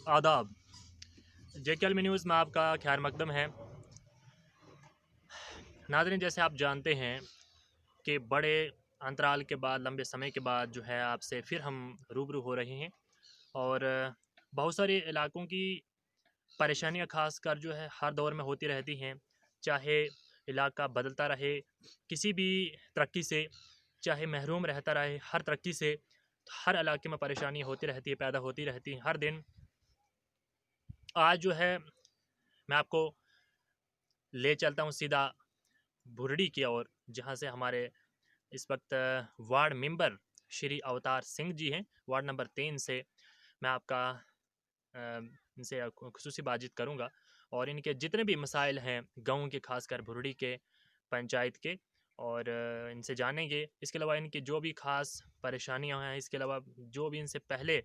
आदाब। JKLM news में आपका खैर मकदम है। नाज़रीन, जैसे आप जानते हैं कि बड़े अंतराल के बाद, लंबे समय के बाद जो है आपसे फिर हम रूबरू हो रहे हैं और बहुत सारे इलाकों की परेशानियां ख़ासकर जो है हर दौर में होती रहती हैं। चाहे इलाका बदलता रहे किसी भी तरक्की से, चाहे महरूम रहता रहे हर तरक्की से, हर इलाके में परेशानी होती रहती है, पैदा होती रहती है हर दिन। आज जो है मैं आपको ले चलता हूँ सीधा भुरडी की ओर, जहाँ से हमारे इस वक्त वार्ड मेंबर श्री अवतार सिंह जी हैं। वार्ड नंबर 3 से मैं आपका इनसे खुसूसी बातचीत करूँगा और इनके जितने भी मसाइल हैं गाँव के, खासकर भुरडी के पंचायत के, और इनसे जानेंगे। इसके अलावा इनकी जो भी ख़ास परेशानियाँ हैं, इसके अलावा जो भी इनसे पहले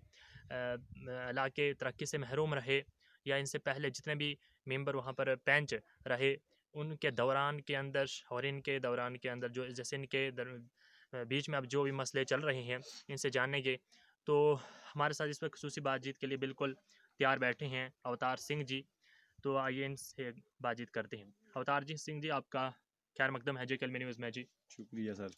इलाके तरक्की से महरूम रहे या इनसे पहले जितने भी मेंबर वहाँ पर पेंच रहे, उनके दौरान के अंदर और इनके दौरान के अंदर जो जैसे इनके बीच में अब जो भी मसले चल रहे हैं, इनसे जानेंगे। तो हमारे साथ इस पर खुसूसी बातचीत के लिए बिल्कुल तैयार बैठे हैं अवतार सिंह जी। तो आइए इनसे बातचीत करते हैं। अवतार जी सिंह जी, आपका खैर मकदम है JKLM न्यूज़ में जी। शुक्रिया सर।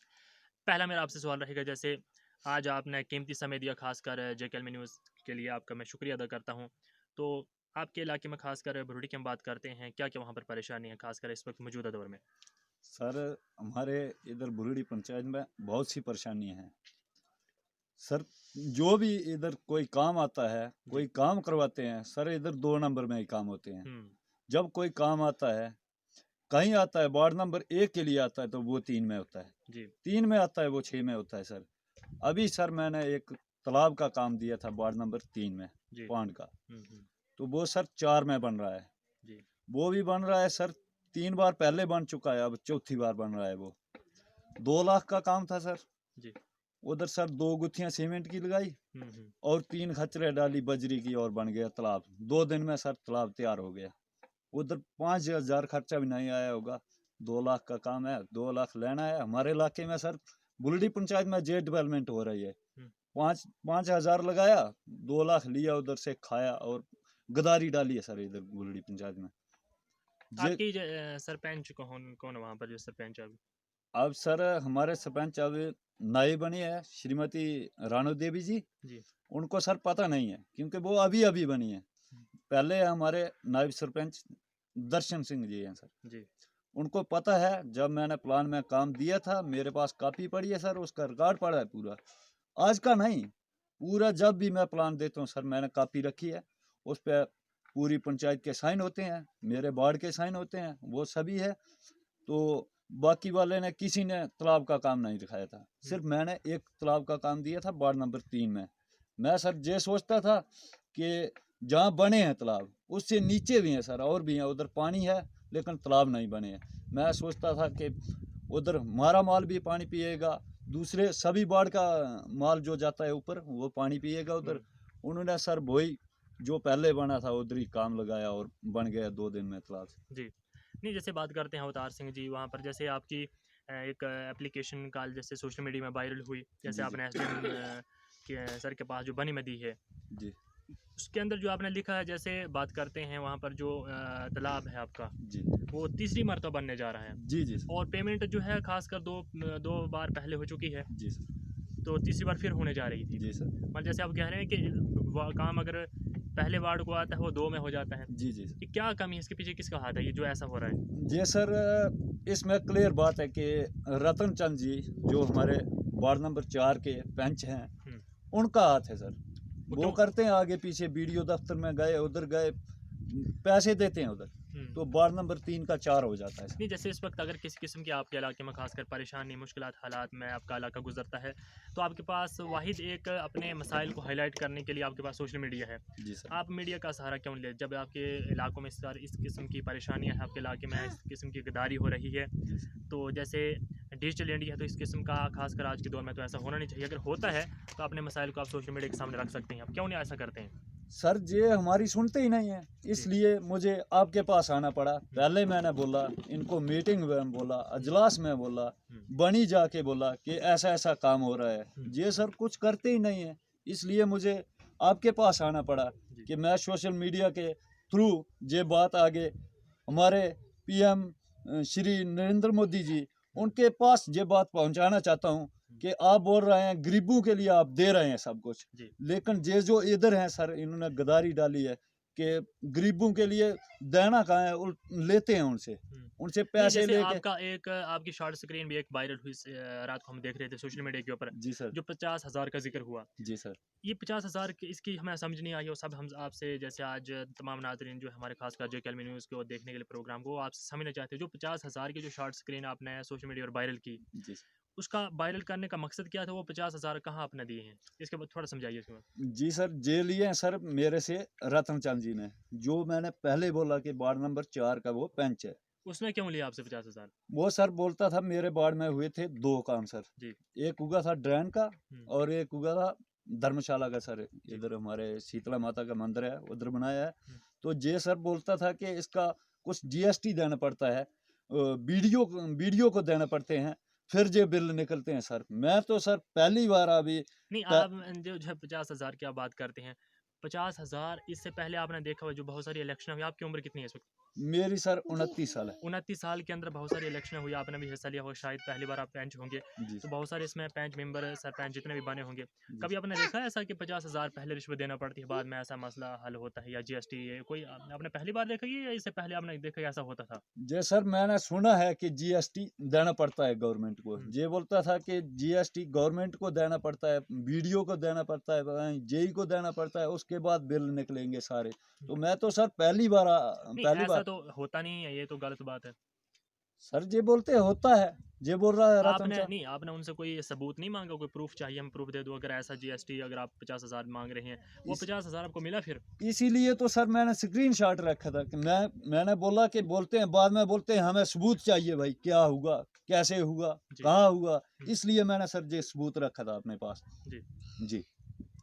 पहला मेरा आपसे सवाल रहेगा, जैसे आज आपने कीमती समय दिया खासकर JKLM न्यूज़ के लिए, आपका मैं शुक्रिया अदा करता हूँ। तो आपके इलाके में खासकर भुरडी की हम बात करते हैं, क्या क्या वहाँ पर परेशानी है खासकर इस वक्त मौजूदा दौर में? सर, हमारे इधर बुरुड़ी पंचायत में बहुत सी परेशानियां हैं सर। जो भी इधर कोई काम आता है, कोई काम करवाते हैं सर, इधर 2 नंबर में ही काम होते हैं। जब कोई काम आता है, कहीं आता है वार्ड नंबर 1 के लिए आता है तो वो 3 में होता है जी। 3 में आता है वो 6 में होता है सर। अभी सर मैंने एक तालाब का काम दिया था वार्ड नंबर 3 में, पांड का, तो वो सर 4 में बन रहा है जी। वो भी बन रहा है सर, 3 बार पहले बन चुका है, अब चौथी बार बन रहा है। वो 2 लाख का काम था सर जी। उधर सर 2 गुत्थियां सीमेंट की लगाई और 3 खचरे डाली बजरी की और बन गया तालाब। 2 दिन में सर तालाब तैयार हो गया। उधर 5,000 खर्चा भी नहीं आया होगा। 2 लाख का काम है, 2 लाख लेना है। हमारे इलाके में सर बुलडी पंचायत में जे डेवलपमेंट हो रही है, 5,000 लगाया, 2 लाख लिया, उधर से खाया और गदारी डाली है सर इधर बुलडी पंचायत में। आपकी सरपंच कौन कौन है वहाँ पर जो सरपंच है? अब सर हमारे सरपंच अब नई बनी है श्रीमती राणो देवी जी जी। उनको सर पता नहीं है क्योंकि वो अभी अभी बनी है। पहले हमारे नायब सरपंच दर्शन सिंह जी हैं सर जी। उनको पता है, जब मैंने प्लान में काम दिया था मेरे पास कॉपी पड़ी है सर, उसका रिकॉर्ड पड़ा है पूरा, आज का नहीं, पूरा। जब भी मैं प्लान देता हूँ सर मैंने कॉपी रखी है, उस पर पूरी पंचायत के साइन होते हैं, मेरे वार्ड के साइन होते हैं, वो सभी है। तो बाकी वाले ने किसी ने तालाब का काम नहीं दिखाया था, सिर्फ मैंने एक तालाब का काम दिया था वार्ड नंबर 3 में। मैं सर ये सोचता था कि जहाँ बने हैं तालाब उससे नीचे भी हैं सर, और भी हैं, उधर पानी है लेकिन तालाब नहीं बने हैं। मैं सोचता था कि उधर हमारा माल भी पानी पिएगा, दूसरे सभी वार्ड का माल जो जाता है ऊपर वो पानी पिएगा उधर। उन्होंने सर वही जो पहले बना था उधर ही काम लगाया और बन गया 2 दिन में तालाब जी। नहीं, जैसे बात करते हैं अवतार सिंह जी, वहाँ पर जैसे आपकी एक एप्लीकेशन कॉल जैसे सोशल मीडिया में वायरल हुई, जैसे आपने SDM के सर के पास जो बनी में दी है जी, उसके अंदर जो आपने लिखा है, जैसे बात करते हैं वहाँ पर जो तालाब है आपका जी, वो तीसरी मरतबा बनने जा रहा है जी जी। और पेमेंट जो है खासकर दो बार पहले हो चुकी है जी सर, तो तीसरी बार फिर होने जा रही थी जी सर। मतलब जैसे आप कह रहे हैं कि काम अगर पहले वार्ड को आता है वो 2 में हो जाता है जी जी। कि क्या कमी है इसके पीछे, किसका हाथ है ये जो ऐसा हो रहा है? जी सर, इसमें क्लियर बात है कि रतन चंद जी जो हमारे वार्ड नंबर 4 के पंच हैं, उनका हाथ है सर। वो करते हैं आगे पीछे, बीडीओ दफ्तर में गए, उधर गए, पैसे देते हैं उधर, तो वार्ड नंबर 3 का 4 हो जाता है। नहीं, जैसे इस वक्त अगर किसी किस्म की आपके इलाके में खासकर परेशानी, मुश्किलात, हालात में आपका इलाका गुजरता है, तो आपके पास वाहिद एक अपने मसाइल को हाईलाइट करने के लिए आपके पास सोशल मीडिया है जी सर। आप मीडिया का सहारा क्यों ले, जब आपके इलाकों में इस किस्म की परेशानियाँ हैं, आपके इलाके में इस किस्म की गद्दारी हो रही है, तो जैसे डिजिटल इंडिया है, तो इस किस्म का खासकर आज के दौर में तो ऐसा होना नहीं चाहिए। अगर होता है तो अपने मसाइल को आप सोशल मीडिया के सामने रख सकते हैं, आप क्यों नहीं ऐसा करते हैं? सर ये हमारी सुनते ही नहीं है, इसलिए मुझे आपके पास आना पड़ा। पहले मैंने बोला, इनको मीटिंग में बोला, अजलास में बोला, बनी जाके बोला कि ऐसा ऐसा काम हो रहा है, ये सर कुछ करते ही नहीं है। इसलिए मुझे आपके पास आना पड़ा जी। कि मैं सोशल मीडिया के थ्रू ये बात आगे हमारे पीएम श्री नरेंद्र मोदी जी उनके पास ये बात पहुंचाना चाहता हूं कि आप बोल रहे हैं गरीबों के लिए आप दे रहे हैं सब कुछ, जी। लेकिन ये जो इधर हैं सर इन्होंने गद्दारी डाली है कि गरीबों के लिए देना कहाँ है, लेते हैं उनसे हम्म। उनसे नहीं, पैसे जैसे लेके। आपका एक आपकी शॉर्ट स्क्रीन भी एक वायरल हुई रात को हम देख रहे थे सोशल मीडिया के ऊपर, जी सर। जो 50,000 का जिक्र हुआ। जी सर। ये 50,000 की इसकी हमें समझ नहीं आई, और सब हम आपसे जैसे आज तमाम नाज़रीन जो हमारे खासकर जो कैलमी न्यूज़ को देखने के लिए प्रोग्राम को, वो आपसे समझना चाहते हैं जो 50,000 की जो शॉर्ट स्क्रीन आपने सोशल मीडिया पर वायरल की, जी सर। उसका वायरल करने का मकसद क्या था? वो 50,000 कहाँ आपने दिए हैं? इसके बाद थोड़ा समझाइए इसके बाद। जी सर, जे लिए हैं सर मेरे से रतन चंद जी ने, जो मैंने पहले बोला कि वार्ड नंबर 4 का वो पंच है। उसने क्यों लिया आपसे 50,000? वो सर बोलता था मेरे वार्ड में हुए थे 2 काम सर। जी। एक हुआ था ड्रेन का हुँ। और एक हुआ था धर्मशाला का सर। जी। इधर हमारे शीतला माता का मंदिर है, उधर बनाया है। हुँ। तो जे सर बोलता था कि इसका कुछ जीएसटी देना पड़ता है, वीडियो को देना पड़ते हैं, फिर जे बिल निकलते हैं सर। मैं तो सर पहली बार अभी नहीं, प आप जो 50,000 की आप बात करते हैं, 50,000 इससे पहले आपने देखा होगा जो बहुत सारी इलेक्शन हुई, आपकी उम्र कितनी है इस वक़्त? मेरी सर 29 साल है। 29 साल के अंदर बहुत सारी इलेक्शन हुई, आपने भी हिस्सा लिया होगा, शायद पहली बार आप पंच होंगे, जी तो सर। बहुत सारे इसमें पंच मेंबर, सरपंच जितने भी बने होंगे। जी कभी सर। आपने देखा है ऐसा कि 50,000 पहले रिश्वत देना पड़ती है, बाद में ऐसा मसला हल होता है, या जीएसटी कोई आपने पहली बार देखा ये, या इससे पहले आपने देखा कि ऐसा होता था? जी सर, मैंने सुना है कि जीएसटी देना पड़ता है गवर्नमेंट को। हुँ। ये बोलता था कि जीएसटी गवर्नमेंट को देना पड़ता है, बीडीओ को देना पड़ता है, पता नहीं जेई को देना पड़ता है, उसके बाद बिल निकलेंगे सारे। हुँ। तो मैं तो सर नहीं, पहली ऐसा बार तो होता नहीं है, ये तो गलत बात है। सर ये बोलते होता है, ये बोल रहा है रतन आपने चंद। नहीं, आपने उनसे कोई सबूत नहीं माँगा, कोई प्रूफ़ चाहिए हम प्रूफ़ दे दो, अगर ऐसा जीएसटी अगर आप 50,000 माँग रहे हैं, वो इस 50,000 आपको मिला फिर? इसीलिए तो सर मैंने स्क्रीनशॉट रखा था कि मैंने बोला कि बोलते हैं बाद में बोलते हैं हमें सबूत चाहिए भाई, क्या हुआ, कैसे हुआ, जी। कहाँ हुआ, हुँ। इसलिए मैंने सर ये सबूत रखा था अपने पास। जी। जी।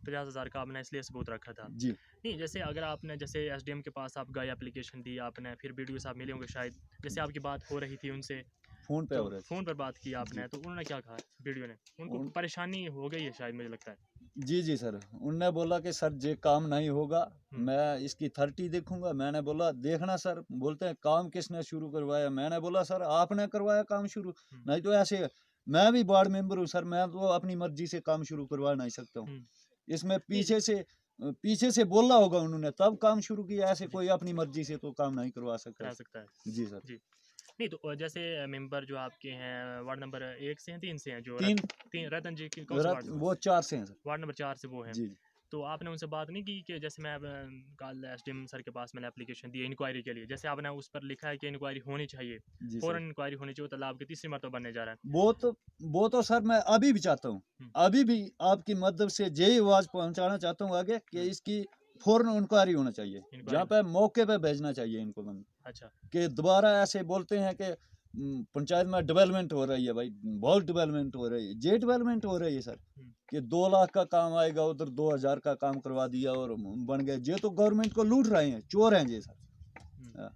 50,000 का आपने इसलिए सबूत रखा था। जी। नहीं, जैसे अगर आपने जैसे एसडीएम के पास आप गए, एप्लीकेशन दी आपने, फिर बीडीओ साहब मिले होंगे शायद, जैसे आपकी बात हो रही थी उनसे, फ़ोन पे तो हो रहे थे। फ़ोन पर बात की जी। आपने, तो उन्होंने क्या कहा बीडीओ ने? उनको उन परेशानी हो गई है शायद, मुझे लगता है। जी, जी सर। उनने बोला कि सर ये काम नहीं होगा, हुँ। मैं इसकी 30 देखूँगा। मैंने बोला देखना सर, बोलते हैं काम किसने शुरू करवाया? मैंने बोला सर आपने करवाया काम शुरू, हुँ। नहीं तो ऐसे मैं भी वार्ड मेंबर हूँ सर, मैं तो अपनी मर्ज़ी से काम शुरू करवा नहीं सकता हूँ। हुँ। इसमें नहीं। पीछे से बोला होगा उन्होंने तब काम शुरू किया, ऐसे जी। कोई अपनी मर्ज़ी से तो काम नहीं करवा सकता। करा सकता है। जी सर। जी। नहीं, तो जैसे मेंबर जो आपके हैं वार्ड नंबर 1 से हैं, 3 से हैं, जो 3 रतन जी की कौन से वार्ड से? वो 4 से हैं सर। वार्ड नंबर 4 से वो हैं। जी, जी। तो आपने उनसे बात नहीं की कि जैसे मैं अब कल एसडीएम सर के पास मैंने एप्लीकेशन दी है इंक्वायरी के लिए, जैसे आपने उस पर लिखा है कि इंक्वायरी होनी चाहिए, जी सर। फ़ौरन इंक्वायरी होनी चाहिए, वो तालाब की तीसरी मर्तबा बनने जा रहा है। वो तो वो तो सर मैं अभी भी चाहता हूँ। हुँ। अभी भी आपकी मदद से यही आवाज़ पहुँचाना चाहता हूँ आगे कि हुँ। इसकी फ़ौरन इंक्वायरी होना चाहिए। इंक्वायरी जहाँ हो। पे मौके पे भेजना चाहिए इनको अच्छा। कि दोबारा ऐसे बोलते हैं कि पंचायत में डेवलपमेंट हो रही है भाई, बहुत डेवलपमेंट हो रही है। ये डेवलपमेंट हो रही है सर हुँ। कि 2 लाख का काम आएगा, उधर 2,000 का काम करवा दिया और बन गए। ये तो गवर्नमेंट को लूट रहे हैं, चोर हैं ये सर। हुँ। हाँ।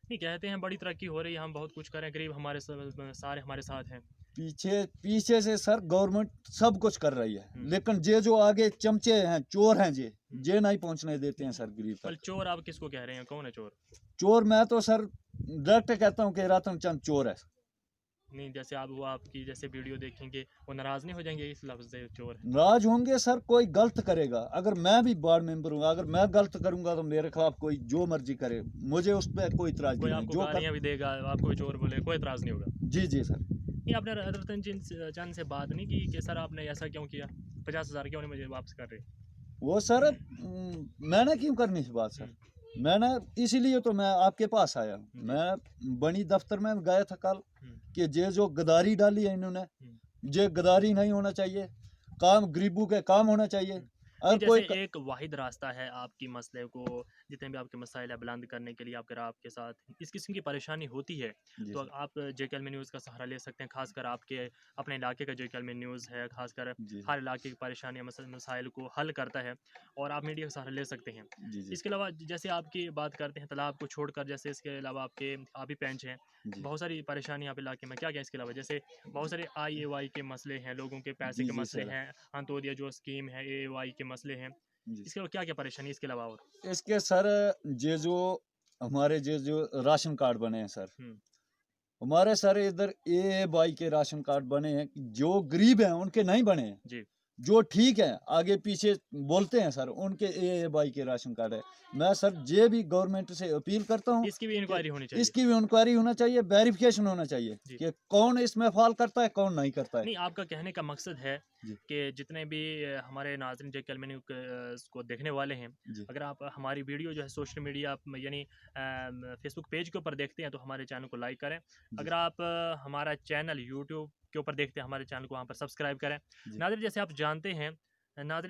नहीं, कहते हैं बड़ी तरक्की हो रही है, हम बहुत कुछ कर रहे हैं, गरीब हमारे सारे हमारे साथ हैं। पीछे पीछे से सर गवर्नमेंट सब कुछ कर रही है, हुँ। लेकिन ये जो आगे चमचे हैं, चोर हैं हुँ। ये नहीं पहुंचने देते हैं सर गरीब तक। मतलब चोर आप किसको कह रहे हैं? कौन है चोर? चोर मैं तो सर डायरेक्ट कहता हूँ कि रतन चंद चोर है। नहीं, जैसे आप वो आपकी जैसे वीडियो देखेंगे, वो नाराज़ नहीं हो जाएँगे इस लफ्ज़ से चोर है? नाराज होंगे सर, कोई गलत करेगा, अगर मैं भी वार्ड मेंबर हूँ, अगर मैं गलत करूंगा तो मेरे खिलाफ कोई जो मर्जी करे, मुझे उस पर कोई इतराज कोई नहीं है आपको जो कर। गालियाँ भी देगा, आपको भी चोर बोले, कोई एतराज़ नहीं होगा। जी जी सर। नहीं, आपने रतन चंद से बात नहीं की कि सर आपने ऐसा क्यों किया? 50,000 क्यों नहीं मुझे वापस कर रहे? वो सर मैंने क्यों करनी थी बात हुँ। सर, मैंने इसीलिए तो मैं आपके पास आया हूँ। जी। मैं बनी दफ्तर में गया था कल हुँ। कि ये जो गद्दारी डाली है इन्होंने, हुँ। ये गद्दारी नहीं होना चाहिए, काम गरीबों के काम होना चाहिए। हुँ। अगर नहीं, जैसे कोई एक वाहिद रास्ता है आपकी मसले को, जितने भी आपके मसाइल है बुलंद करने के लिए, अगर आपके साथ इस किस्म की परेशानी होती है, जी तो सर। आप जेकेएलमी न्यूज़ का सहारा ले सकते हैं। ख़ासकर आपके अपने इलाके का जेकेएलमी न्यूज़ है, ख़ासकर जी सर। हर इलाके की परेशानियाँ मसाइल को हल करता है, और आप मीडिया का सहारा ले सकते हैं। जी जी इसके अलावा जैसे आपकी बात करते हैं तालाब को छोड़कर, जैसे इसके अलावा आपके आप ही पेंच हैं, जी बहुत सारी परेशानी आप इलाके में क्या-क्या इसके अलावा, जैसे बहुत सारे आईएवाई के मसले हैं, लोगों के पैसे जी के जी मसले सर। हैं, अंत्योदय जो स्कीम है, एएवाई के मसले हैं। जी। इसके अलावा क्या-क्या परेशानी है इसके अलावा और? इसके सर ये जो हमारे जो राशन कार्ड बने हैं सर, हुँ, हमारे सर इधर ए वाई के राशन कार्ड बने हैं, जो गरीब हैं उनके नहीं बने हैं। जी। जो ठीक है आगे पीछे बोलते हैं सर उनके ए वाई के राशन कार्ड है। मैं सर ये भी गवर्नमेंट से अपील करता हूँ इसकी भी कि इंक्वायरी होनी चाहिए। इसकी भी इंक्वायरी होना चाहिए, वेरिफिकेशन होना चाहिए जी। कि कौन इसमें फॉल करता है, कौन नहीं करता है। नहीं, आपका कहने का मकसद है जी, कि जितने भी हमारे नाज़रीन जो कलमनी को देखने वाले हैं, जी, अगर आप हमारी वीडियो जो है सोशल मीडिया आप यानी फेसबुक पेज के ऊपर देखते हैं तो हमारे चैनल को लाइक करें। जी, अगर आप हमारा चैनल यूट्यूब के ऊपर देखते हैं हमारे चैनल को वहाँ पर सब्सक्राइब करें। जी, नाज़रीन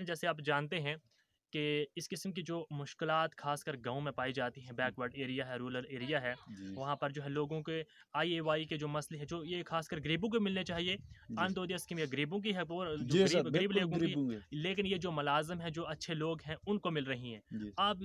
जैसे आप जानते हैं कि इस किस्म की जो मुश्किलात ख़ासकर गाँव में पाई जाती हैं, बैकवर्ड एरिया है, रूरल एरिया है, जी, वहाँ पर जो है लोगों के आईएवाई के जो मसले हैं, जो ये ख़ासकर गरीबों को मिलने चाहिए। जी, अंत्योदय स्कीम ये गरीबों की है, वो जो जी सर, गरीब गरीब बिल्कुल लोगों की, गरीब होंगे। लेकिन ये जो मुलाज़िम हैं, जो अच्छे लोग हैं, उनको मिल रही हैं। जी, आप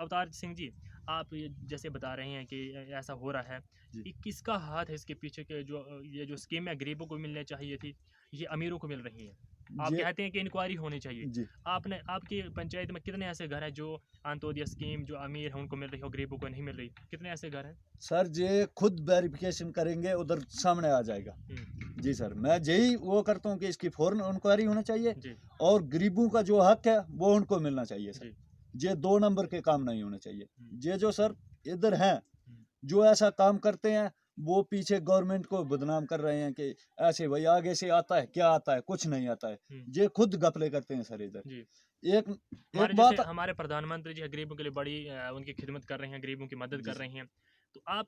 अवतार सिंह जी, आप ये जैसे बता रहे हैं कि ऐसा हो रहा है, जी, ये किसका हाथ है इसके पीछे के जो ये जो स्कीम है गरीबों को मिलने चाहिए थी, ये अमीरों को मिल रही हैं? आप ये कहते हैं कि इंक्वायरी होनी चाहिए। जी। आपने आपकी पंचायत में कितने ऐसे घर हैं जो अंत्योदय स्कीम जो अमीर हैं उनको मिल रही है और गरीबों को नहीं मिल रही? कितने ऐसे घर हैं? सर ये खुद वेरिफिकेशन करेंगे उधर सामने आ जाएगा। हुँ, जी सर, मैं यही वो करता हूँ कि इसकी फ़ौरन इंक्वायरी होनी चाहिए जी, और गरीबों का जो हक है वो उनको मिलना चाहिए सर। जी। ये 2 नंबर के काम नहीं होने चाहिए। हुँ, ये जो सर इधर हैं, हुँ, जो ऐसा काम करते हैं, वो पीछे गवर्नमेंट को बदनाम कर रहे हैं कि ऐसे भाई आगे से आता है, क्या आता है? कुछ नहीं आता है। हुँ, ये खुद घपले करते हैं सर इधर। जी। एक एक हमारे जैसे बात हमारे प्रधानमंत्री जी हैं गरीबों के लिए बड़ी उनकी खिदमत कर रहे हैं, गरीबों की मदद जी, कर रहे हैं। तो आप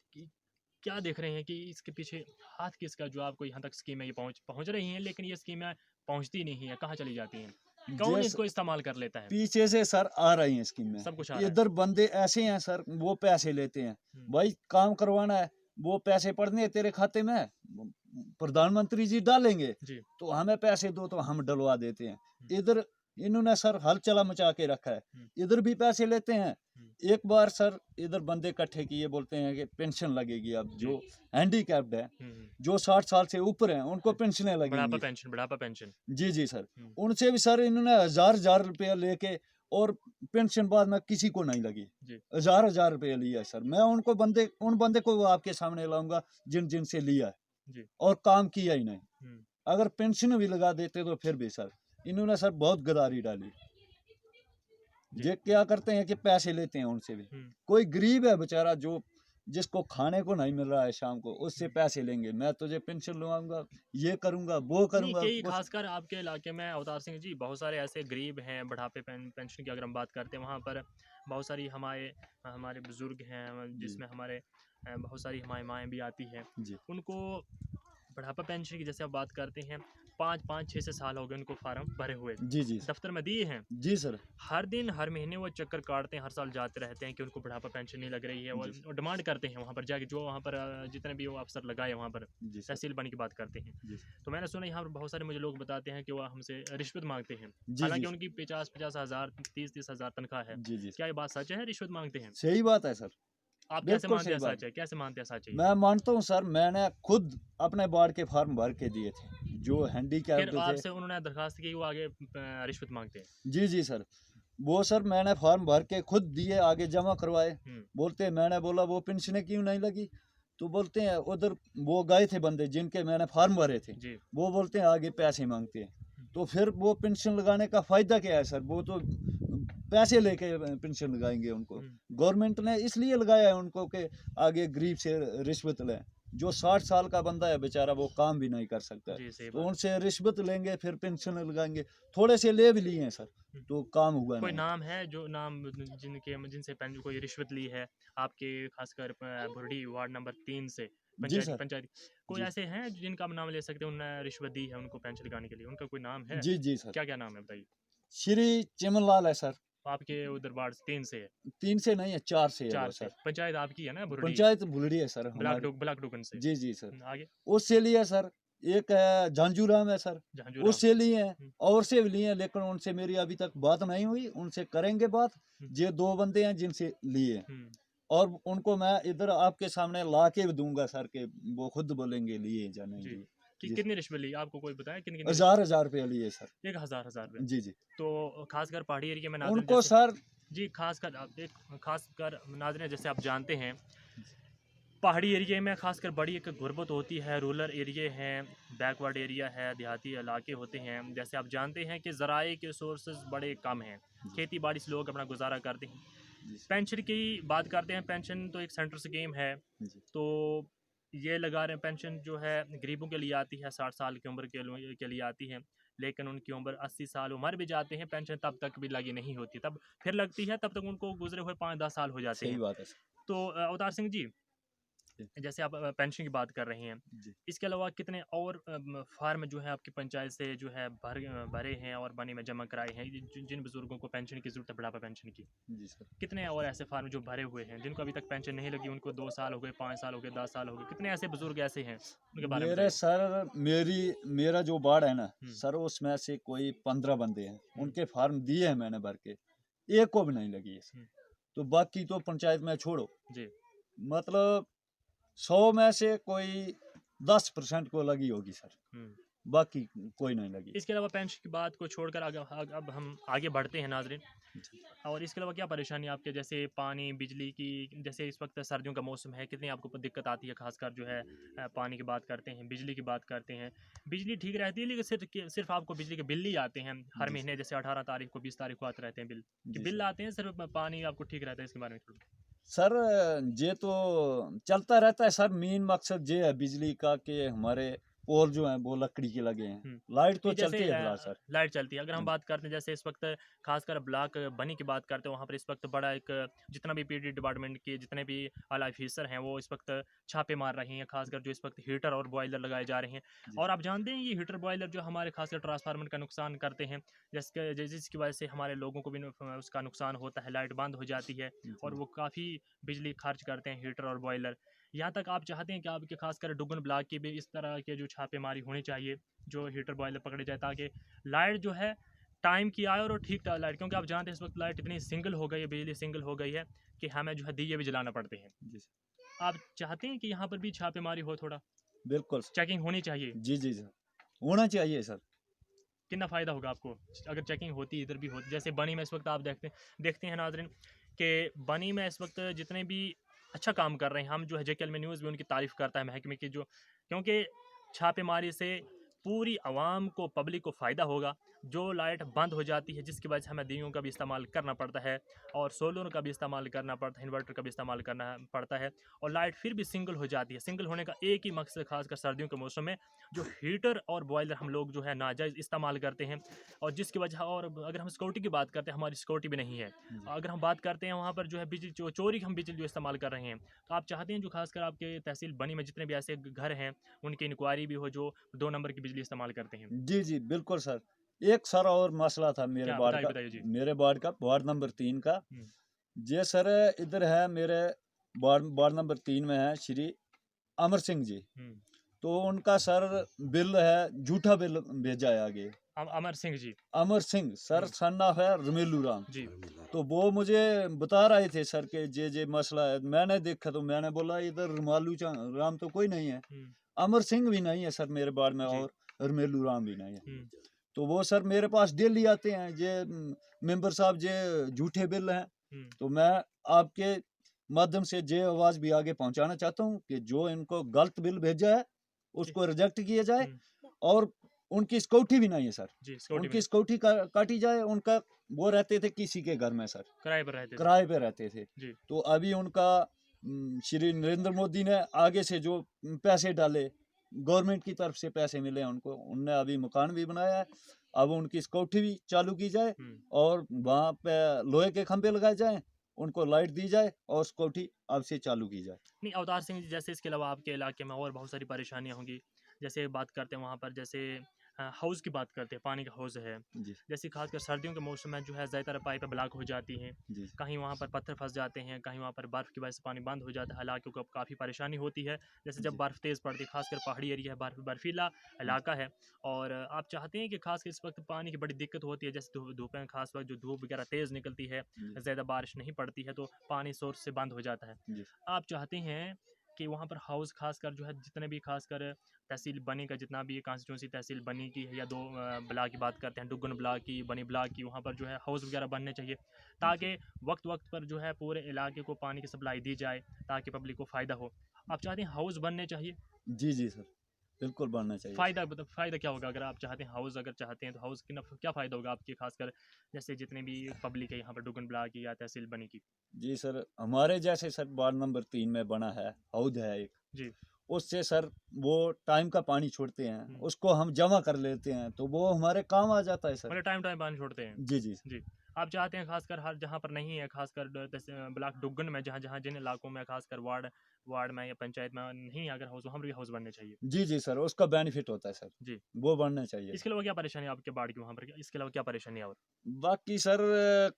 क्या देख रहे हैं कि इसके पीछे हाथ किसका जो आपको यहाँ तक स्कीमें ये पहुँच पहुँच रही हैं लेकिन ये स्कीमें पहुँचती नहीं हैं, कहाँ चली जाती हैं? कौन ये स इसको इस्तेमाल कर लेता है? पीछे से सर आ रही हैं स्कीमें। सब कुछ आ रहा है। इधर बंदे ऐसे हैं सर, वो पैसे लेते हैं। हुँ, भाई काम करवाना है, वो पैसे पड़ने हैं तेरे खाते में, प्रधानमंत्री जी डालेंगे, जी। तो हमें पैसे दो तो हम डलवा देते हैं। हुँ, इधर इन्होंने सर हलचला मचा के रखा है। हुँ, इधर भी पैसे लेते हैं। हुँ, एक बार सर इधर बंदे इकट्ठे किए बोलते हैं कि पेंशन लगेगी अब जी। जो हैंडीकैप्ड है, हुँ, हुँ। जो 60 साल से ऊपर हैं, उनको पेंशनें बुढ़ापा लगेंगी। पेंशन बुढ़ापा पेंशन। जी, जी सर। हुँ, उनसे भी सर इन्होंने हज़ार-हज़ार रुपया लेके और पेंशन बाद में किसी को नहीं लगी। जी, हज़ार-हज़ार रुपया लिया है सर। मैं उन बंदे को आपके सामने लाऊँगा जिनसे लिया है जी। और काम किया ही नहीं। हुँ, अगर पेंशन भी लगा देते तो फिर भी सर, इन्होंने सर बहुत गद्दारी डाली। जी। ये क्या करते हैं कि पैसे लेते हैं उनसे भी। हुँ, कोई गरीब है बेचारा जो जिसको खाने को नहीं मिल रहा है शाम को, उससे हुँ। पैसे लेंगे। मैं तुझे पेंशन लवाऊँगा, ये करूँगा, वो नहीं, करूँगा। कई वो स खासकर आपके इलाके में अवतार सिंह जी बहुत सारे ऐसे गरीब हैं, बुढ़ापे पेंशन की अगर हम बात करते हैं, वहाँ पर बहुत सारी हमारे हमारे बुज़ुर्ग हैं, जी, जिसमें हमारे बहुत सारी हमारी माएँ भी आती हैं। जी। उनको बुढ़ापा पेंशन की जैसे आप बात करते हैं, 5-5, 6-6 साल हो गए उनको फ़ार्म भरे हुए। जी, जी। दफ़्तर में दिए हैं। जी सर। हर दिन, हर महीने वो चक्कर काटते हैं, हर साल जाते रहते हैं कि उनको बुढ़ापा पेंशन नहीं लग रही है जी, और डिमांड करते हैं वहाँ पर जाके जो वहाँ पर जितने भी वो अफ़सर लगाए वहाँ पर, जी सर। तहसील बन की बात करते हैं। जी, तो मैंने सुना यहाँ पर बहुत सारे मुझे लोग बताते हैं कि वो हमसे रिश्वत माँगते हैं। जी, जी, हालाँकि उनकी 50-50 हज़ार, 30-30 हज़ार तनख्वाह है। जी, जी। क्या ये बात सच है रिश्वत माँगते हैं? सही बात है सर, आप कैसे बिल्कुल मानते सही हैं बात। सच है? कैसे मानते हैं सच है ये? मैं मानता हूँ सर, मैंने खुद अपने वार्ड के फॉर्म भर के दिए थे, जो फिर हैंडीकैप्ड थे। आपसे उन्होंने दरख्वास्त की वो आगे रिश्वत माँगते हैं। जी, जी सर। वो सर मैंने फॉर्म भर के खुद दिए, आगे जमा करवाए। हुँ, बोलते हैं मैंने बोला वो पेंशनें क्यों नहीं लगी? तो बोलते हैं उधर वो गए थे बंदे जिनके मैंने फॉर्म भरे थे। जी। वो बोलते हैं आगे पैसे माँगते हैं। तो फिर वो पेंशन लगाने का फ़ायदा क्या है सर? वो तो पैसे लेके पेंशन लगाएँगे उनको। हुँ, गवर्नमेंट ने इसलिए लगाया है उनको कि आगे गरीब से रिश्वत लें। जो 60 साल का बंदा है बेचारा वो काम भी नहीं कर सकता है। जी, सही तो बात। उनसे रिश्वत लेंगे फिर पेंशन लगाएँगे। थोड़े से ले भी लिए हैं सर, हुँ। तो काम हुआ कोई नहीं। नाम है जो नाम जिनसे कोई रिश्वत ली है आपके खासकर बुरडी वार्ड नंबर 3 से जी पंचायती सर। पंचायती कोई जी। ऐसे हैं जिनका आप नाम ले सकते हैं उन्होंने रिश्वत दी है उनको पेंशन लगाने के लिए उनका कोई नाम है? जी, जी सर। क्या-क्या नाम है बताइए? श्री चिमनलाल है सर। आपके उधर वार्ड 3 से है, 3 से नहीं है 4 से है 4 वो से सर। पंचायत आपकी है ना बुरडी पंचायत बुलड़ी है सर हमारी। ब्लॉक डुगन से। जी, जी सर। आगे उससे लिए सर, एक है झांझूराम है सर, जहांजूराम। उससे लिए हैं हुँ, और से भी लिए हैं लेकिन उनसे मेरी अभी तक बात नहीं हुई, उनसे करेंगे बात। हुँ, ये 2 बंदे हैं जिनसे लिए हैं हुँ, और उनको मैं इधर आपके सामने ला के भी दूँगा सर के वो खुद बोलेंगे लिए या नहीं जी। लिए। जी कितनी रिश्वत ली आपको कोई बताया कितनी कितनी हजार हजार रुपया लिए सर। एक हज़ार रुपये। जी जी। तो खासकर पहाड़ी एरिया में नाज़रीन उनको जैसे सर जी खासकर खासकर नाज़रीन जैसे आप जानते हैं पहाड़ी एरिया में खासकर बड़ी एक गुर्बत होती है, रूरल एरिया हैं, बैकवर्ड एरिया है, देहाती इलाके होते हैं। जैसे आप जानते हैं कि ज़राए के सोर्सेज बड़े कम हैं, खेती बाड़ी से लोग अपना गुजारा करते हैं। जी सर। पेंशन की बात करते हैं, पेंशन तो एक सेंटर स्कीम है, जी तो ये लगा रहे हैं पेंशन जो है गरीबों के लिए आती है, 60 साल की उम्र के लिए आती है, लेकिन उनकी उम्र 80 साल मर भी जाते हैं, पेंशन तब तक भी लगी नहीं होती, तब फिर लगती है, तब तक उनको गुजरे हुए 5-10 साल हो जाते सही हैं। बात है सर। तो अवतार सिंह जी, जी जैसे आप पेंशन की बात कर रहे हैं, जी। इसके अलावा कितने और फार्म जो है आपकी पंचायत से जो है भरे हैं और बनी में जमा कराए हैं, जिन बुजुर्गों को पेंशन की जरूरत है, बुढ़ापा पेंशन की, जी सर। कितने और ऐसे फार्म जो भरे हुए हैं जिनको अभी तक पेंशन नहीं लगी, उनको 2 साल हो गए, 5 साल हो गए, 10 साल हो गए, कितने ऐसे बुजुर्ग ऐसे हैं उनके बारे में मेरे बताइए। सर मेरा जो वार्ड है ना हम्म, सर, उसमें से कोई 15 बंदे हैं, हम्म, उनके फार्म दिए हैं मैंने भर के, एक को भी नहीं लगी है सर। हम्म, तो बाकी तो पंचायत में छोड़ो, जी मतलब 100 में से कोई 10% को लगी होगी सर, हम्म। बाकी कोई नहीं लगी। इसके अलावा पेंशन की बात को छोड़कर अब हम आगे बढ़ते हैं नाजरीन, जी। और इसके अलावा क्या परेशानी आपके जैसे पानी बिजली की, जैसे इस वक्त सर्दियों का मौसम है, कितनी आपको दिक्कत आती है, खासकर जो है पानी की बात करते हैं, बिजली की बात करते हैं, बिजली ठीक रहती है लेकिन सिर्फ आपको बिजली के बिल ही आते हैं हर जी महीने, जैसे 18 तारीख को 20 तारीख को आते रहते हैं बिल, कि जी बिल सर। आते हैं सिर्फ पानी आपको ठीक रहता है, इसके बारे में थोड़ा। सर ये तो चलता रहता है सर, मेन मकसद ये है बिजली का कि हमारे पोल जो हैं वो लकड़ी के लगे हैं, लाइट तो नहीं जैसे चलती है फिलहाल सर। लाइट चलती है, अगर हम हाँ बात करते हैं जैसे इस वक्त खासकर ब्लॉक बनी की बात करते हैं, वहाँ पर इस वक्त बड़ा एक जितना भी पीडी डिपार्टमेंट के जितने भी आला ऑफिसर हैं वो इस वक्त छापे मार रहे हैं, खासकर जो इस वक्त हीटर और बॉयलर लगाए जा रहे हैं। जी और आप जानते हैं ये हीटर बॉयलर जो हमारे खासकर ट्रांसफार्मर का नुकसान करते हैं, जिसकी वजह से हमारे लोगों को भी उसका नुकसान होता है, लाइट बंद हो जाती है और जी वो काफ़ी बिजली खर्च करते हैं हीटर और बॉयलर। यहाँ तक आप चाहते हैं कि आपके खासकर डुगन ब्लॉक की भी इस तरह के जो छापेमारी होनी चाहिए, जो हीटर बॉयलर पकड़े जाए, ताकि लाइट जो है टाइम की आए और वो ठीक लाइट, क्योंकि आप जानते हैं इस वक्त लाइट इतनी सिंगल हो गई है, बिजली सिंगल हो गई है कि हमें जो है दिए भी जलाना पड़ते हैं। जी सर। आप चाहते हैं कि यहाँ पर भी छापेमारी हो, थोड़ा बिल्कुल सर। चेकिंग होनी चाहिए, जी जी सर, होना चाहिए सर। कितना फ़ायदा होगा आपको अगर चेकिंग होती, इधर भी होती, जैसे बनी में इस वक्त आप देखते हैं नाजरीन कि बनी में इस वक्त जितने भी अच्छा काम कर रहे हैं, हम जो है जेकेएल में न्यूज़ भी उनकी तारीफ़ करता है महकमे की, जो क्योंकि छापेमारी से पूरी आवाम को, पब्लिक को फ़ायदा होगा। जो लाइट बंद हो जाती है जिसकी वजह से हमें दियों का भी इस्तेमाल करना पड़ता है और सोलर का भी इस्तेमाल करना पड़ता है, इन्वर्टर का भी इस्तेमाल करना पड़ता है, और लाइट फिर भी सिंगल हो जाती है। सिंगल होने का एक ही मकसद, खासकर सर्दियों के मौसम में जो हीटर और बॉयलर हम लोग जो है नाजायज़ इस्तेमाल करते हैं, और जिसकी वजह, और अगर हम सिक्योरिटी की बात करते हैं, हमारी सिक्योरिटी भी नहीं है। जी अगर हम बात करते हैं वहाँ पर जो है बिजली चोरी, हम बिजली जो इस्तेमाल कर रहे हैं, तो आप चाहते हैं जो खासकर आपके तहसील बनी में जितने भी ऐसे घर हैं उनकी इंक्वायरी भी हो जो 2 नंबर की बिजली इस्तेमाल करते हैं। जी जी बिल्कुल सर। एक सर और मसला था मेरे क्या वार्ड बताइए का, बताइए जी। वार्ड नंबर 3 का। हम्म, ये सर इधर है मेरे वार्ड नंबर 3 में है श्री अमर सिंह जी। हम्म। तो उनका सर बिल है, झूठा बिल भेजा है आगे। Amar Singh ji. Amar Singh sir, hmm, son of है रमेलू राम। जी। तो वो मुझे बता रहे थे सर के जे मसला है, मैंने देखा तो मैंने बोला इधर राम तो कोई नहीं है, हम्म, अमर सिंह भी नहीं है सर मेरे बार में, जी। और रमेलू राम भी नहीं है। हम्म, तो वो सर मेरे पास डेली आते हैं, ये मेंबर साहब जे झूठे बिल हैं। हम्म, तो मैं आपके माध्यम से ये आवाज भी आगे पहुंचाना चाहता हूं कि जो इनको गलत बिल भेजा है उसको रिजेक्ट किया जाए, हम्म, और उनकी सिक्योरिटी भी नहीं है सर, जी सिक्योरिटी उनकी में सिक्योरिटी काटी जाए। उनका वो रहते थे किसी के घर में सर, किराए पर रहते थे। किराए पे रहते थे। जी। तो अभी उनका श्री नरेंद्र मोदी ने आगे से जो पैसे डाले, गवर्नमेंट की तरफ से पैसे मिले उनको, उनने अभी मकान भी बनाया है। अब उनकी सिक्योरिटी भी चालू की जाए, हम्म। और वहाँ पे लोहे के खंभे लगाए जाएं, उनको लाइट दी जाए, और सिक्योरिटी अब से चालू की जाए। नहीं अवतार सिंह जी, जैसे इसके अलावा आपके इलाके में और बहुत सारी परेशानियां होंगी, जैसे बात करते हैं वहाँ पर, जैसे हाउस की बात करते हैं, पानी का हाउस है, जी जैसे खासकर सर्दियों के मौसम में जो है ज़्यादातर पाइपें ब्लॉक हो जाती हैं, जी कहीं वहाँ पर पत्थर फंस जाते हैं, कहीं वहाँ पर बर्फ़ की वजह से पानी बंद हो जाता है, इलाकों को काफ़ी परेशानी होती है। जैसे जब जी बर्फ़ तेज़ पड़ती है, खासकर पहाड़ी एरिया है, बर्फीला इलाका है, और आप चाहते हैं कि खासकर इस वक्त पानी की बड़ी दिक्कत होती है, जैसे धूपें, खास वक्त जो धूप वगैरह तेज़ निकलती है, जी ज़्यादा बारिश नहीं पड़ती है, तो पानी सोर्स से बंद हो जाता है। जी आप चाहते हैं कि वहाँ पर हाउस खासकर जो है जितने भी खासकर तहसील बनी का जितना भी कॉन्स्टिट्यूंसी तहसील बनी की है या दो ब्लॉक की बात करते हैं, डुगन ब्लॉक की, बनी ब्लॉक की, वहाँ पर जो है हाउस वगैरह बनने चाहिए ताकि वक्त वक्त पर जो है पूरे इलाके को पानी की सप्लाई दी जाए ताकि पब्लिक को फ़ायदा हो। आप चाहते हैं हाउस बनने चाहिए? जी जी सर, बिल्कुल बढ़ना चाहिए सर। फ़ायदा मतलब फ़ायदा क्या होगा अगर आप चाहते हैं हाउस अगर चाहते हैं तो हाउस की क्या फ़ायदा होगा आपके खासकर जैसे जितने भी पब्लिक है यहाँ पर डुगन ब्लॉक की या तहसील बनी की? जी सर, हमारे जैसे सर वार्ड नंबर 3 में बना है, हौद है एक, जी। उससे सर वो टाइम का पानी छोड़ते हैं, हुँ। उसको हम जमा कर लेते हैं, तो वो हमारे काम आ जाता है सर। मतलब टाइम टाइम पानी छोड़ते हैं। जी जी। जी। आप चाहते हैं खासकर हर जहाँ पर नहीं है खासकर जैसे ब्लॉक डुग्गन में जहाँ जहाँ जिन इलाकों में खासकर वार्ड वार्ड में या पंचायत में नहीं है अगर हाउस वहाँ पर भी हाउस बनने चाहिए। जी जी सर, उसका बेनिफिट होता है सर, जी। वो बढ़ना चाहिए इसके सर। अलावा क्या परेशानी है आपके बाढ़ की वहाँ पर? इसके अलावा क्या परेशानी है और? बाकी सर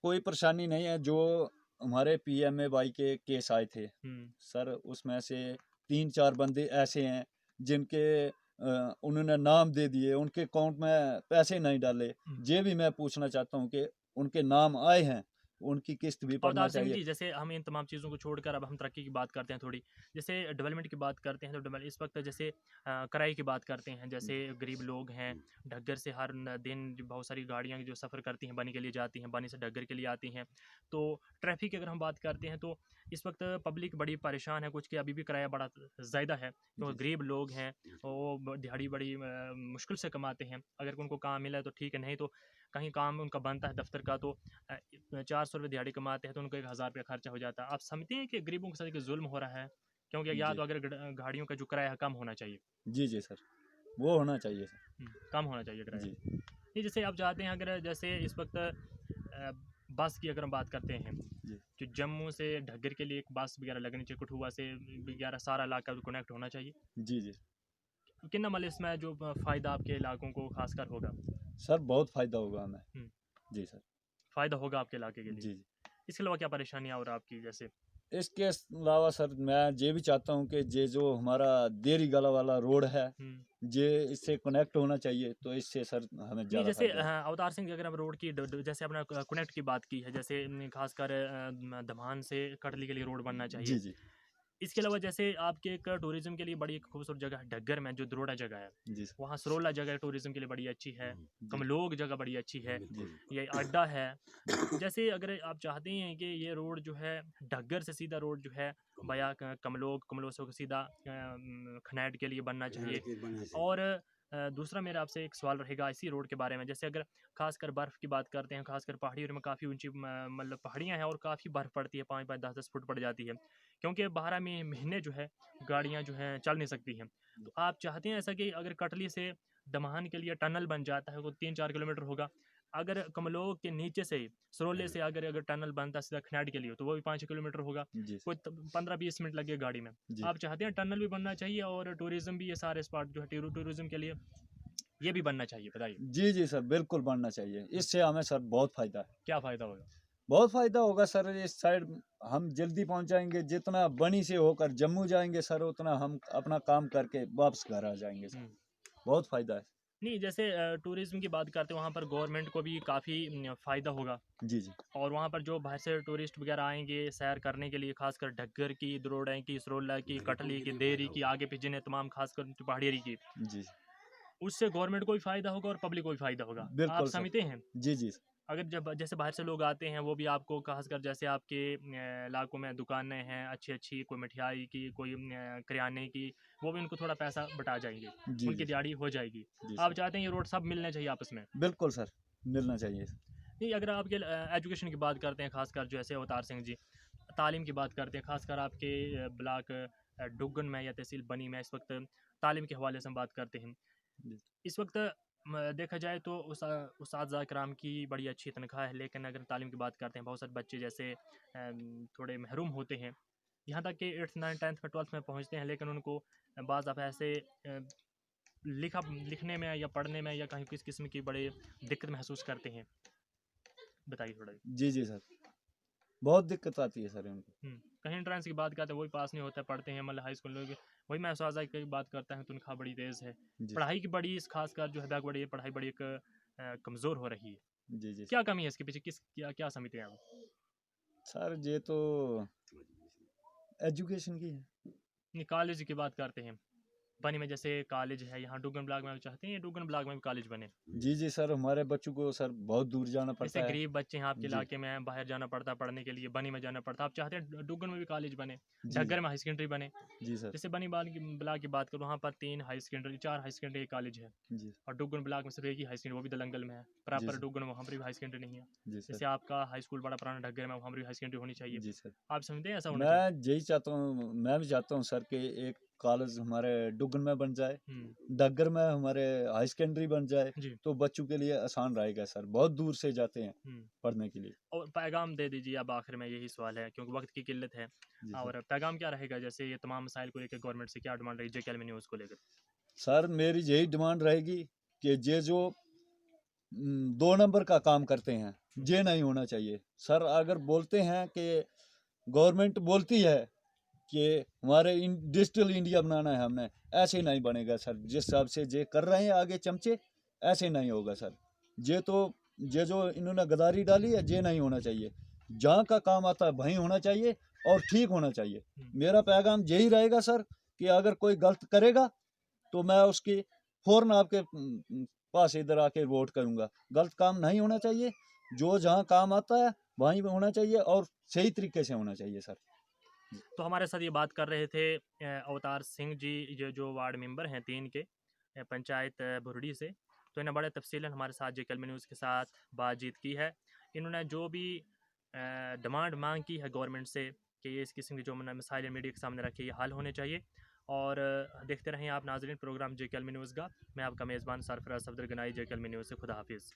कोई परेशानी नहीं है, जो हमारे पीएमएवाई के केस आए थे हुँ। सर, उसमें से 3-4 बंदे ऐसे हैं जिनके उन्होंने नाम दे दिए, उनके अकाउंट में पैसे नहीं डाले। हुँ। ये भी मैं पूछना चाहता हूँ कि उनके नाम आए हैं, उनकी किस्त भी पड़ना अवतार सिंह चाहिए। जी, जैसे हम इन तमाम चीज़ों को छोड़कर अब हम तरक्की की बात करते हैं थोड़ी। जैसे डेवलपमेंट की बात करते हैं तो इस वक्त जैसे किराए की बात करते हैं, जैसे गरीब लोग हैं, ढग्गर से हर दिन जो बहुत सारी गाड़ियाँ जो सफ़र करती हैं, बनी के लिए जाती हैं, बनी से ढग्गर के लिए आती हैं। तो ट्रैफ़िक की अगर हम बात करते हैं तो इस वक्त पब्लिक बड़ी परेशान है, कुछ कि अभी भी किराया बड़ा ज़्यादा है, क्योंकि जी गरीब लोग हैं, वो दिहाड़ी बड़ी मुश्किल से कमाते हैं। अगर उनको काम मिला है तो ठीक है, नहीं तो कहीं काम उनका बनता है दफ्तर का तो 400 रुपये दिहाड़ी कमाते हैं तो उनको 1000 रुपया खर्चा हो जाता है। आप समझते हैं कि गरीबों के साथ एक जुल्म हो रहा है? क्योंकि या जी तो अगर गाड़ियों का जो किराया है कम होना चाहिए। जी जी सर, वो होना चाहिए सर। कम होना चाहिए किराया। जी ये जैसे आप चाहते हैं अगर जैसे इस वक्त बस की अगर हम बात करते हैं, जी जो जम्मू से ढग्गर के लिए एक बस वगैरह लगनी चाहिए, कठुआ से वगैरह सारा इलाका कनेक्ट होना चाहिए। जी जी कितना मतलब इसमें जो फ़ायदा आपके इलाकों को खासकर होगा? सर, बहुत फायदा होगा हमें। हुँ, जी सर। फ़ायदा होगा आपके इलाके के लिए। जी जी। इसके अलावा क्या परेशानियाँ और आपकी जैसे? इसके अलावा सर मैं ये भी चाहता हूँ कि ये जो हमारा देरी गला वाला रोड है, हुँ। ये इससे कनेक्ट होना चाहिए, तो इससे सर हमें नहीं, ज़्यादा जैसे फायदा है। अवतार सिंह की अगर हम रोड की जैसे आपने कनेक्ट की बात की है, जैसे खासकर धमान से कटली के लिए रोड बनना चाहिए। जी जी इसके अलावा जैसे आपके एक टूरिज्म के लिए बड़ी एक खूबसूरत जगह है ढग्गर में जो द्रोड़ा जगह है, जी सर। वहाँ सरोला जगह टूरिज्म के लिए बड़ी अच्छी है, जी कमलोग जगह बड़ी अच्छी है, जी ये अड्डा है। जैसे अगर आप चाहते हैं कि ये रोड जो है ढग्गर से सीधा रोड जो है बया कमलोग कमलोग से होकर सीधा खनैट के लिए बनना चाहिए। और दूसरा मेरा आपसे एक सवाल रहेगा इसी रोड के बारे में, जैसे अगर खासकर बर्फ़ की बात करते हैं, खासकर पहाड़ियों में काफ़ी ऊंची मतलब पहाड़ियाँ हैं और काफ़ी बर्फ़ पड़ती है, 5-5 10-10 फुट पड़ जाती है, क्योंकि 12 में महीने जो है गाड़ियाँ जो हैं चल नहीं सकती हैं। तो आप चाहते हैं ऐसा कि अगर कटली से दमाहान के लिए टनल बन जाता है वो 3-4 किलोमीटर होगा, अगर कमलोग के नीचे से सरोले से अगर अगर टनल बनता है सीधा खनाड़ के लिए तो वो भी 5 किलोमीटर होगा, जी कोई 15-20 मिनट लगे गाड़ी में। जी आप चाहते हैं टनल भी बनना चाहिए और टूरिज्म भी, ये सारे स्पॉट जो है टूरिज्म के लिए ये भी बनना चाहिए, बताइए जी जी सर, बिल्कुल बढ़ना चाहिए, इससे हमें सर बहुत फायदा है। क्या फ़ायदा होगा? बहुत फायदा होगा सर, इस साइड हम जल्दी पहुंच जाएंगे, जितना बनी से होकर जम्मू जाएंगे सर, उतना हम अपना काम करके वापस घर आ जाएंगे सर। हुँ। बहुत फायदा है। नहीं, जैसे टूरिज़्म की बात करते हैं वहाँ पर गवर्नमेंट को भी काफ़ी फ़ायदा होगा जी जी और वहाँ पर जो बाहर से टूरिस्ट वगैरह आएँगे सैर करने के लिए, खासकर ढग्गर की, द्रोड़ा की, सरोला की, कटली की, देरी की, आगे पीछे जिन्हें तमाम खासकर पहाड़ी एरिया की, जी उससे गवर्नमेंट को भी फ़ायदा होगा और पब्लिक को भी फ़ायदा होगा। आप बिल्कुल सर। समझते हैं? जी जी अगर जब जैसे बाहर से लोग आते हैं वो भी आपको खासकर जैसे आपके इलाकों में दुकानें हैं अच्छी-अच्छी, कोई मिठाई की, कोई किराने की, वो भी उनको थोड़ा पैसा बटा जाएँगे, जी उनकी जी दिहाड़ी हो जाएगी। जी आप सर, चाहते हैं ये रोड सब मिलने चाहिए आपस में। बिल्कुल सर, मिलना चाहिए। नहीं, अगर आपके एजुकेशन की बात करते हैं खासकर जैसे अवतार सिंह जी, तालीम की बात करते हैं खासकर आपके ब्लॉक डुग्गन में या तहसील बनी में इस वक्त तालीम के हवाले से हम बात करते हैं। जी इस वक्त देखा जाए तो उस्ताद कराम की बड़ी अच्छी तनख्वाह है, लेकिन अगर तालीम की बात करते हैं बहुत सारे बच्चे जैसे थोड़े महरूम होते हैं, यहाँ तक कि 8th 9th 10th में 12th में पहुँचते हैं लेकिन उनको बाज़ आप ऐसे लिखने में या पढ़ने में या कहीं किस किस्म की बड़े दिक्कत महसूस करते हैं, बताइए थोड़ा। जी जी सर, बहुत दिक्कत आती है सर इनको। कहीं एंट्रेंस की बात करते हैं वही पास नहीं होता है, पढ़ते हैं मतलब हाई स्कूल लोग, वही मैं उस्ताद की बात करता हूँ तनख्वाह बड़ी तेज़ है, जी पढ़ाई की बड़ी खासकर जो है बैक बड़ी पढ़ाई बड़ी एक कमज़ोर हो रही है। जी जी क्या कमी है इसके पीछे, किस क्या क्या समझते हैं आप? सर, ये तो एजुकेशन की है। कॉलेज की बात करते हैं, बनी में जैसे कॉलेज है यहाँ डुगन ब्लॉक में, आप चाहते हैं डुगन ब्लॉक में भी कॉलेज बने? जी जी सर, हमारे बच्चों को सर बहुत दूर जाना जैसे पड़ता है। गरीब बच्चे हैं आपके जी इलाके में, बाहर जाना पड़ता है पढ़ने के लिए, बनी में जाना पड़ता है, आप चाहते हैं डुगन में भी कॉलेज बने, जी ढग्गर में हाई सेकेंडरी बने। जी सर। जैसे बनी बाल की ब्लॉक की बात करूँ, वहाँ पर 3 high secondary 4 high secondary college है, जी और डुगन ब्लॉक में सिर्फ एक ही हाई सेकेंडरी, वो भी दलंगल में है। जी प्रॉपर सर। डुगन वहाँ पर भी हाई सेकेंडरी नहीं है। जी सर। जैसे आपका हाई स्कूल बड़ा पुराना ढग्गर में, वहाँ पर भी हाई सेकेंडरी होनी चाहिए। जी सर। आप समझते हैं ऐसा होना चाहिए? मैं यही चाहता हूँ, मैं भी चाहता हूँ सर कि एक कॉलेज हमारे डुगन में बन जाए, डग्गर में हमारे हाई सेकेंडरी बन जाए, जी। तो बच्चों के लिए आसान रहेगा सर, बहुत दूर से जाते हैं पढ़ने के लिए। और पैगाम दे दीजिए अब आखिर में, यही सवाल है क्योंकि वक्त की किल्लत है। जी सर। और पैगाम क्या रहेगा, जैसे ये तमाम मसाइल को लेकर गवर्नमेंट से क्या डिमांड रही जेकेएलएम न्यूज़ को लेकर? सर मेरी यही डिमांड रहेगी कि ये जो 2 नंबर का काम करते हैं, ये नहीं होना चाहिए सर। अगर बोलते हैं कि गवर्नमेंट बोलती है कि हमारे डिजिटल इंडिया बनाना है हमने, ऐसे नहीं बनेगा सर। जिस हिसाब से ये कर रहे हैं आगे चमचे, ऐसे नहीं होगा सर। ये तो ये जो इन्होंने गद्दारी डाली है, ये नहीं होना चाहिए। जहाँ का काम आता है वहीं होना चाहिए और ठीक होना चाहिए। मेरा पैगाम यही रहेगा सर कि अगर कोई गलत करेगा तो मैं उसकी फौरन आपके पास इधर आके वोट करूंगा। गलत काम नहीं होना चाहिए, जो जहाँ काम आता है वहीं पे होना चाहिए और सही तरीके से होना चाहिए सर। तो हमारे साथ ये बात कर रहे थे अवतार सिंह जी, ये जो वार्ड मेंबर हैं 3 के पंचायत बुरड़ी से। तो इन्हें बड़े तफसीलन हमारे साथ जेकेएलएम न्यूज़ के साथ बातचीत की है। इन्होंने जो भी डिमांड मांग की है गवर्नमेंट से कि ये इस किस्म की जो मसाइल मीडिया के सामने रखे, ये हल होने चाहिए। और देखते रहें आप नाज़रीन प्रोग्राम जेकेएलएम न्यूज़ का। मैं आपका मेज़बान सरफराज सफदर गनाई, जेकेएलएम न्यूज़ से। खुदा हाफिज़।